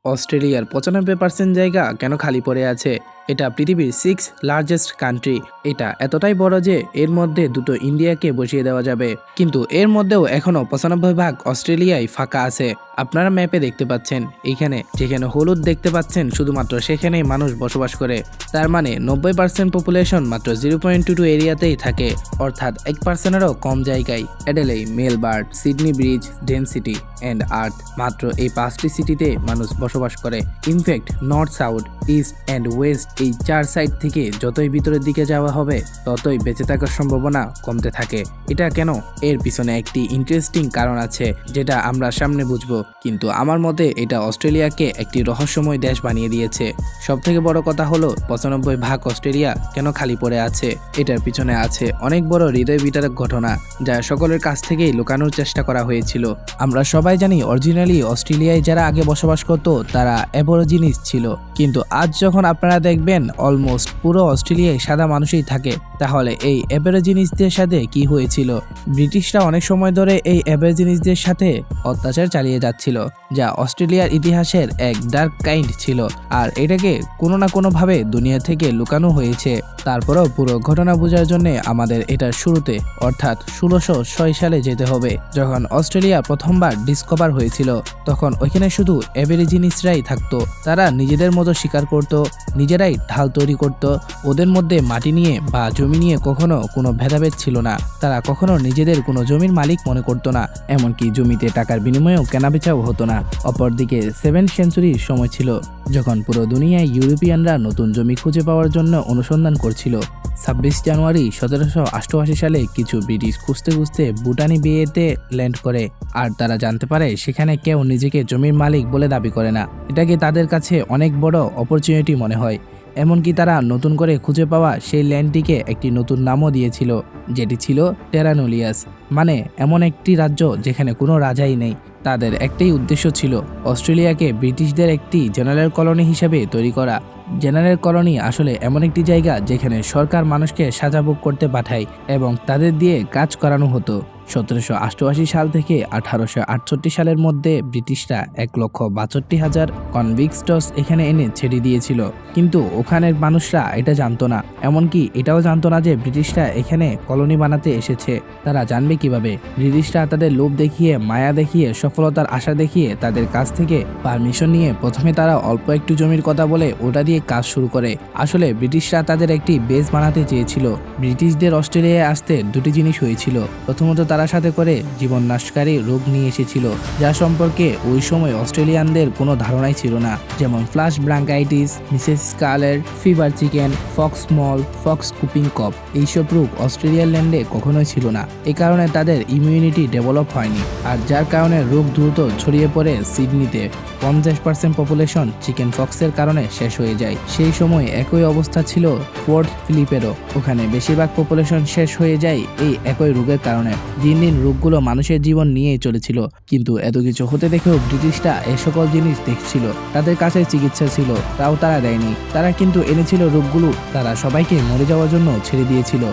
অস্ট্রেলিয়ার ৯৫% জায়গা কেন খালি পড়ে আছে? এটা পৃথিবীর 6 লার্জেস্ট কান্ট্রি। এটা এতটাই বড় যে এর মধ্যে দুটো ইন্ডিয়াকে বসিয়ে দেওয়া যাবে, কিন্তু এর মধ্যেও এখনো ৯৫% অস্ট্রেলিয়ায় ফাঁকা আছে। আপনারা ম্যাপে দেখতে পাচ্ছেন, এখানে যেখানে হলুদ দেখতে পাচ্ছেন শুধুমাত্র সেখানেই মানুষ বসবাস করে। তার মানে ৯০% পপুলেশন মাত্র 0.22 এরিয়াতেই থাকে, অর্থাৎ 1%-এরও কম জায়গায়। Adelaide, Melbourne, Sydney bridge, density and earth, মাত্র এই 5টি সিটিতে মানুষ বসবাস করে। In fact north, south, east and West এই 4 সাইড থেকে যতই ভিতরের দিকে যাওয়া হবে ততই বেঁচে থাকার সম্ভাবনা কমতে থাকে। এটা কেন? এর পিছনে একটি ইন্টারেস্টিং কারণ আছে, যেটা আমরা সামনে বুঝবো। কিন্তু আমার মতে এটা অস্ট্রেলিয়াকে একটি রহস্যময় দেশ বানিয়ে দিয়েছে। সবথেকে বড় কথা হলো ৯৫% অস্ট্রেলিয়া কেন খালি পড়ে আছে। এটার পিছনে আছে অনেক বড় হৃদয় বিদারক ঘটনা, যা সকলের কাছ থেকেই লুকানোর চেষ্টা করা হয়েছিল। আমরা সবাই জানি অরিজিনালি অস্ট্রেলিয়ায় যারা আগে বসবাস করত তারা অ্যাবরিজিনিস ছিল, কিন্তু আজ যখন আপনারা দেখবেন অলমোস্ট পুরো অস্ট্রেলিয়ায় সাদা মানুষই থাকে, তাহলে এই অ্যাবরিজিনিসদের সাথে কি হয়েছিল? ব্রিটিশরা অনেক সময় ধরে এই অ্যাবরিজিনিসদের সাথে অত্যাচার চালিয়ে যাচ্ছিল, যা অস্ট্রেলিয়ার ইতিহাসের এক ডার্ক কাইন্ড ছিল, আর এটাকে কোনো না কোনোভাবে দুনিয়া থেকে লুকানো হয়েছে। তারপরেও পুরো ঘটনা বোঝার জন্য আমাদের এটার শুরুতে অর্থাৎ ১৬০৬ সালে যেতে হবে, যখন অস্ট্রেলিয়া প্রথমবার ডিসকভার হয়েছিল। তখন ওইখানে শুধু অ্যাবরিজিনিসরাই থাকতো। তারা নিজেদের মতো শিকার করত, নিজেরাই ঢাল তৈরি করত। ওদের মধ্যে মাটি নিয়ে বা জমি নিয়ে কখনো কোনো ভেদাভেদ ছিল না। তারা কখনো নিজেদের কোনো জমির মালিক মনে করতো না, এমনকি জমিতে টাকার বিনিময়েও কেনাবেচাও হতো না। অপরদিকে 7th সেঞ্চুরির সময় ছিল, যখন পুরো দুনিয়ায় ইউরোপিয়ানরা নতুন জমি খুঁজে পাওয়ার জন্য অনুসন্ধান করছিল। ২৬ জানুয়ারি ১৭৮৮ সালে কিছু ব্রিটিশ খুঁজতে খুঁজতে ভুটানি বেয়েতে ল্যান্ড করে, আর তারা জানতে পারে সেখানে কেউ নিজেকে জমির মালিক বলে দাবি করে না। এটাকে তাদের কাছে অনেক বড় অপরচুনিটি মনে হয়। এমনকি তারা নতুন করে খুঁজে পাওয়া সেই ল্যান্ডটিকে একটি নতুন নামও দিয়েছিল, যেটি ছিল টেরা নুলিয়াস, মানে এমন একটি রাজ্য যেখানে কোনো রাজাই নেই। তাদের একটাই উদ্দেশ্য ছিল অস্ট্রেলিয়াকে ব্রিটিশদের একটি জেনারেল কলোনি হিসেবে তৈরি করা। জেনারেল কলোনি আসলে এমন একটি জায়গা যেখানে সরকার মানুষকে সাজা ভোগ করতে পাঠায় এবং তাদের দিয়ে কাজ করানো হতো। ১৭৮৮ সাল থেকে ১৮৬৮ সালের মধ্যে ব্রিটিশরা ১,৬২,০০০ কনভিক্টস এখানে এনে ছেড়ে দিয়েছিল, কিন্তু ওখানের মানুষরা এটা জানতো না। এমনকি এটাও জানতো না যে ব্রিটিশরা এখানে কলোনি বানাতে এসেছে। তারা জানবে কিভাবে? ব্রিটিশরা তাদের লোভ দেখিয়ে, মায়া দেখিয়ে, সফলতার আশা দেখিয়ে তাদের কাছ থেকে পারমিশন নিয়ে প্রথমে তারা অল্প একটু জমির কথা বলে ওটা দিয়ে কাজ শুরু করে। আসলে ব্রিটিশরা তাদের একটি বেস বানাতে চেয়েছিল। ব্রিটিশদের অস্ট্রেলিয়ায় আসতে দুটি জিনিস হয়েছিল। প্রথমত, তারা সাথে করে জীবন নাশকারী রোগ নিয়ে এসেছিল, যা সম্পর্কে ওই সময় অস্ট্রেলিয়ানদের কোনো ধারণাই ছিল না, যেমন flu bronchitis, measles scarlet, fever chicken, pox small, pox কুপিং কপ। এইসব রোগ অস্ট্রেলিয়ার ল্যান্ডে কখনোই ছিল না। এই কারণে তাদের ইমিউনিটি ডেভেলপ হয়নি, আর যার কারণে রোগ দ্রুত ছড়িয়ে পড়ে সিডনিতে। ৫০% পপুলেশন চিকেন ফক্সের কারণে শেষ হয়ে যায়। সেই সময় একই অবস্থা ছিল পোর্ট ফিলিপেরও। ওখানে বেশিরভাগ পপুলেশন শেষ হয়ে যায় এই একই রোগের কারণে। দিন দিন রোগগুলো মানুষের জীবন নিয়েই চলেছিল, কিন্তু এত কিছু হতে দেখেও ব্রিটিশরা এ সকল জিনিস দেখছিল। তাদের কাছে চিকিৎসা ছিল, তাও তারা দেয়নি। তারা কিন্তু এনেছিল রোগগুলো, তারা সবাইকে মরে যাওয়ার জন্য ছেড়ে দিয়েছিল।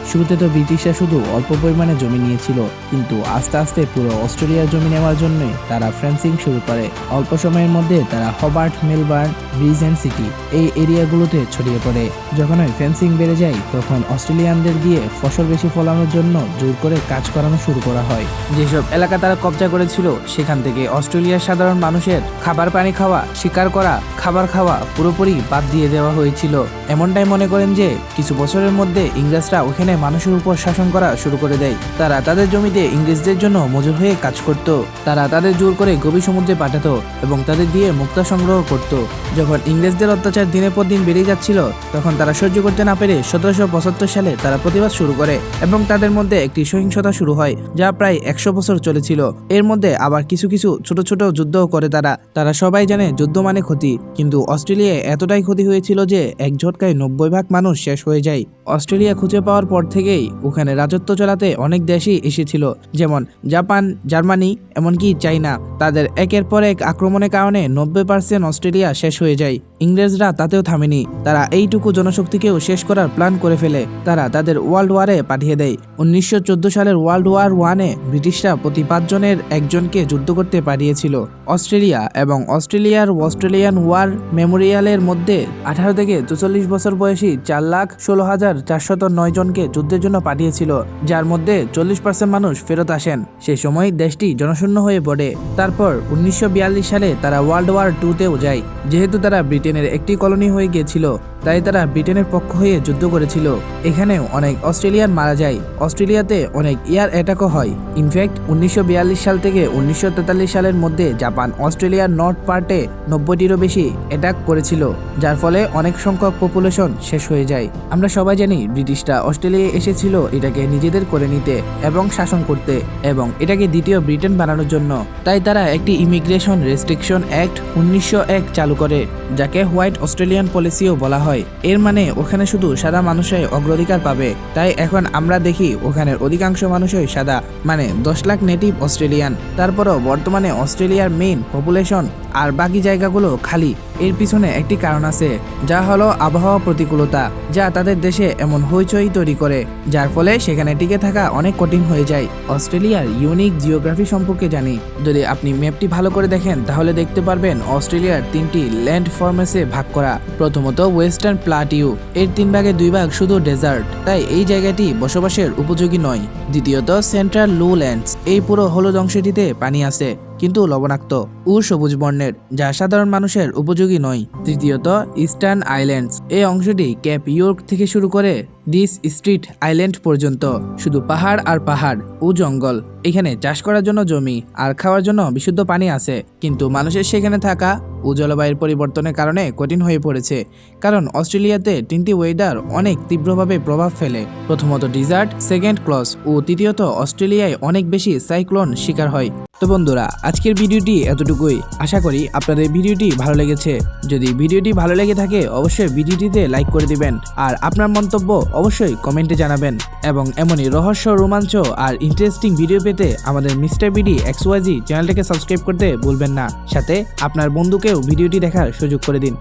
শুরুতে তো ব্রিটিশরা শুধু অল্প পরিমাণে জমি নিয়েছিল, কিন্তু আস্তে আস্তে পুরো অস্ট্রেলিয়ার জমি নেওয়ার জন্য তারা ফেন্সিং শুরু করে। অল্প সময়ের মধ্যে তারা Hobart, Melbourne, bridge and city এই এরিয়াগুলোতে ছড়িয়ে পড়ে। যখন ওই ফেন্সিং বেড়ে যায়, তখন অস্ট্রেলিয়ানদের দিয়ে ফসল বেশি ফলানোর জন্য জোর করে কাজ করানো শুরু করা হয়। যেসব এলাকা তারা কবজা করেছিল, সেখান থেকে অস্ট্রেলিয়ার সাধারণ মানুষের খাবার, পানি খাওয়া, শিকার করা, খাবার খাওয়া পুরোপুরি বাদ দিয়ে দেওয়া হয়েছিল। এমনটাই মনে করেন যে কিছু বছরের মধ্যে ইংরেজরা ওখানে মানুষের উপর শাসন করা শুরু করে দেয়। তারা তাদের জমিতে ইংরেজদের জন্য মজুর হয়ে কাজ করত। তারা তাদের জোর করে গভীর সমুদ্রে পাঠাতো এবং তাদের দিয়ে মুক্তা সংগ্রহ করত। যখন ইংরেজদের অত্যাচার দিনের পর দিন বেড়ে যাচ্ছিল, তখন তারা সহ্য করতে না পেরে ১৭৭৫ সালে তারা প্রতিবাদ শুরু করে এবং তাদের মধ্যে একটি সহিংসতা শুরু হয়, যা প্রায় ১০০ বছর চলেছিল। এর মধ্যে আবার কিছু কিছু ছোট ছোট যুদ্ধও করে তারা সবাই জানে যুদ্ধ মানে ক্ষতি, কিন্তু অস্ট্রেলিয়ায় এতটাই ক্ষতি হয়েছিল যে এক ঝটকায় ৯০% মানুষ শেষ হয়ে যায়। অস্ট্রেলিয়া খুঁজে পাওয়ার পর থেকেই ওখানে রাজত্ব চালাতে অনেক দেশই এসেছিল, যেমন জাপান, জার্মানি, এমনকি চাইনা। তাদের একের পর এক আক্রমণের কারণে 90% অস্ট্রেলিয়া শেষ হয়ে যায়। ইংরেজরা তাতেও থামেনি, তারা এইটুকু জনশক্তিকেও শেষ করার প্ল্যান করে ফেলে। তারা তাদের ওয়ার্ল্ড ওয়ারে পাঠিয়ে দেয়। 1914 সালের ওয়ার্ল্ড ওয়ার 1-এ ব্রিটিশরা প্রতি 5 জনের একজনকে যুদ্ধ করতে পাঠিয়েছিল। অস্ট্রেলিয়া এবং অস্ট্রেলিয়ান ওয়ার মেমোরিয়ালের মধ্যে 18 থেকে 44 বছর বয়সী 4,16,409 জনকে যুদ্ধের জন্য পাঠিয়েছিল, যার মধ্যে 40% মানুষ ফেরত আসেন। সেই সময় দেশটি জনশূন্য হয়ে পড়ে। তারপর 1942 সালে তারা ওয়ার্ল্ড ওয়ার 2-তেও যায়। যেহেতু তারা ব্রিটেনের একটি কলোনি হয়ে গিয়েছিল, তাই তারা ব্রিটেনের পক্ষ হয়ে যুদ্ধ করেছিল। এখানেও অনেক অস্ট্রেলিয়ান মারা যায়। অস্ট্রেলিয়াতে অনেক এয়ার অ্যাটাকও হয়। ইনফ্যাক্ট 1942 সাল থেকে 1943 সালের মধ্যে জাপান অস্ট্রেলিয়ার নর্থ পার্টে 90টিরও বেশি অ্যাটাক করেছিল, যার ফলে অনেক সংখ্যক পপুলেশন শেষ হয়ে যায়। আমরা সবাই জানি ব্রিটিশরা অস্ট্রেলিয়ায় এসেছিল এটাকে নিজেদের করে নিতে এবং শাসন করতে, এবং এটাকে দ্বিতীয় ব্রিটেন বানানোর জন্য। তাই তারা একটি ইমিগ্রেশন রেস্ট্রিকশন অ্যাক্ট 1901 চালু করে, যাকে হোয়াইট অস্ট্রেলিয়ান পলিসিও বলা হয়। এর মানে ওখানে শুধু সাদা মানুষই অগ্রাধিকার পাবে। তাই এখন আমরা দেখি ওখানের অধিকাংশ মানুষই সাদা, মানে 10 লাখ নেটিভ অস্ট্রেলিয়ান। তারপরও বর্তমানে অস্ট্রেলিয়ার মেইন পপুলেশন আর বাকি জায়গাগুলো খালি। এর পিছনে একটি কারণ আছে, যা হলো আবহাওয়া প্রতিকূলতা, যা তাদের দেশে এমন হইচই তৈরি করে, যার ফলে সেখানে টিকে থাকা অনেক কঠিন হয়ে যায়। অস্ট্রেলিয়ার ইউনিক জিওগ্রাফি সম্পর্কে জানি। যদি আপনি ম্যাপটি ভালো করে দেখেন তাহলে দেখতে পারবেন অস্ট্রেলিয়ার 3টি ল্যান্ড ফর্মেসে ভাগ করা। প্রথমত ওয়েস্টার্ন প্লাটিউ, এর 3 ভাগে 2 ভাগ শুধু ডেজার্ট, তাই এই জায়গাটি বসবাসের উপযোগী নয়। দ্বিতীয়ত সেন্ট্রাল লোল্যান্ডস, এই পুরো হলুদ অংশটিতে পানি আছে কিন্তু লবণাক্ত ও সবুজ বর্ণের, যা সাধারণ মানুষের উপযোগী নয়। তৃতীয়ত ইস্টার্ন আইল্যান্ডস, এই অংশটি ক্যাপ ইয়র্ক থেকে শুরু করে ডিস স্ট্রিট আইল্যান্ড পর্যন্ত শুধু পাহাড় আর পাহাড় ও জঙ্গল। এখানে চাষ করার জন্য জমি আর খাওয়ার জন্য বিশুদ্ধ পানি আছে, কিন্তু মানুষের সেখানে থাকা ও জলবায়ুর পরিবর্তনের কারণে কঠিন হয়ে পড়েছে। কারণ অস্ট্রেলিয়াতে 3টি ওয়েদার অনেক তীব্রভাবে প্রভাব ফেলে। প্রথমত ডিজার্ট, সেকেন্ড ক্লস ও তৃতীয়ত অস্ট্রেলিয়ায় অনেক বেশি সাইক্লোন শিকার হয়। তো বন্ধুরা, আজকের ভিডিওটি এতটুকুই। আশা করি আপনাদের ভিডিওটি ভালো লেগেছে। যদি ভিডিওটি ভালো লেগে থাকে অবশ্যই ভিডিওটিতে লাইক করে দিবেন, আর আপনার মন্তব্য অবশ্যই কমেন্টে জানাবেন। এবং এমনই রহস্য, রোমাঞ্চ আর ইন্টারেস্টিং ভিডিও পেতে আমাদের মিস্টার বিডি XYZ চ্যানেলটাকে সাবস্ক্রাইব করতে ভুলবেন না। সাথে আপনার বন্ধুকেও ভিডিওটি দেখার সুযোগ করে দিন।